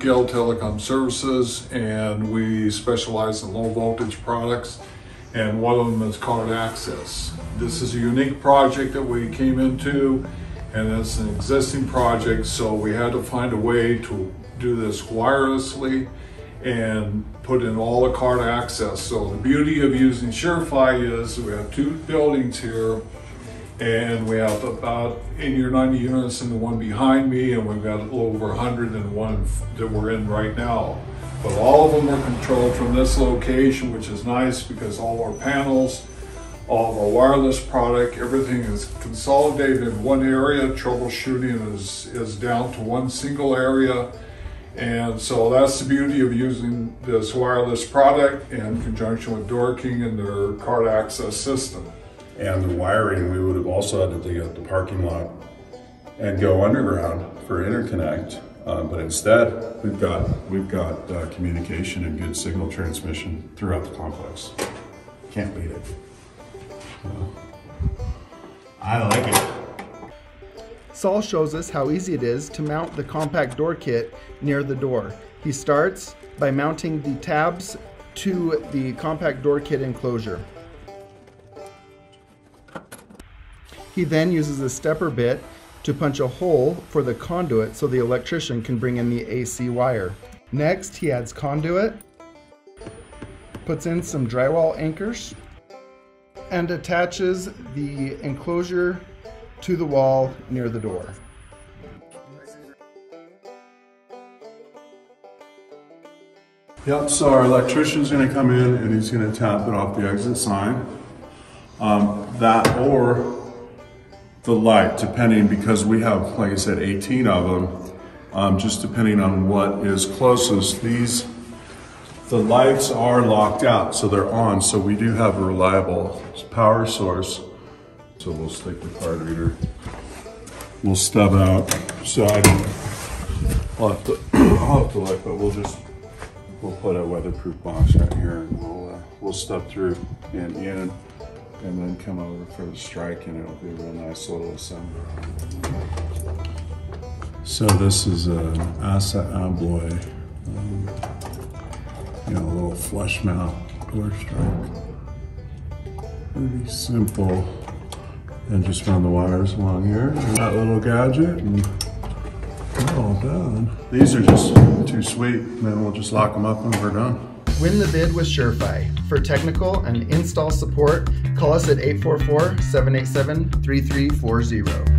Gale Telecom Services, and we specialize in low voltage products, and one of them is card access. This is a unique project that we came into, and it's an existing project, so we had to find a way to do this wirelessly and put in all the card access. So the beauty of using SureFi is we have 2 buildings here, and we have about 80 or 90 units in the one behind me, and we've got a little over 100 in the one that we're in right now. But all of them are controlled from this location, which is nice because all our panels, all of our wireless product, everything is consolidated in one area. Troubleshooting is down to one single area. And so that's the beauty of using this wireless product in conjunction with Dorking and their card access system. And the wiring, we would have also had to dig out the parking lot and go underground for interconnect. But instead, we've got communication and good signal transmission throughout the complex. Can't beat it. I like it. Saul shows us how easy it is to mount the compact door kit near the door. He starts by mounting the tabs to the compact door kit enclosure. He then uses a stepper bit to punch a hole for the conduit so the electrician can bring in the AC wire. Next, he adds conduit, puts in some drywall anchors, and attaches the enclosure to the wall near the door. Yep, so our electrician's gonna come in and he's gonna tap it off the exit sign. That or the light, depending, because we have, like I said, 18 of them, just depending on what is closest. The lights are locked out, so they're on, so we do have a reliable power source. So we'll stick the card reader. We'll stub out, so I'll have to look, but we'll put a weatherproof box right here, and we'll stub through and in, and then come over for the strike, and it'll be a real nice little assembly. So this is an Assa Abloy, a little flush mount door strike. Pretty simple. And just run the wires along here, and that little gadget, and we're all done. These are just too sweet, and then we'll just lock them up and we're done. Win the bid with SureFi. For technical and install support, call us at 844-787-3340.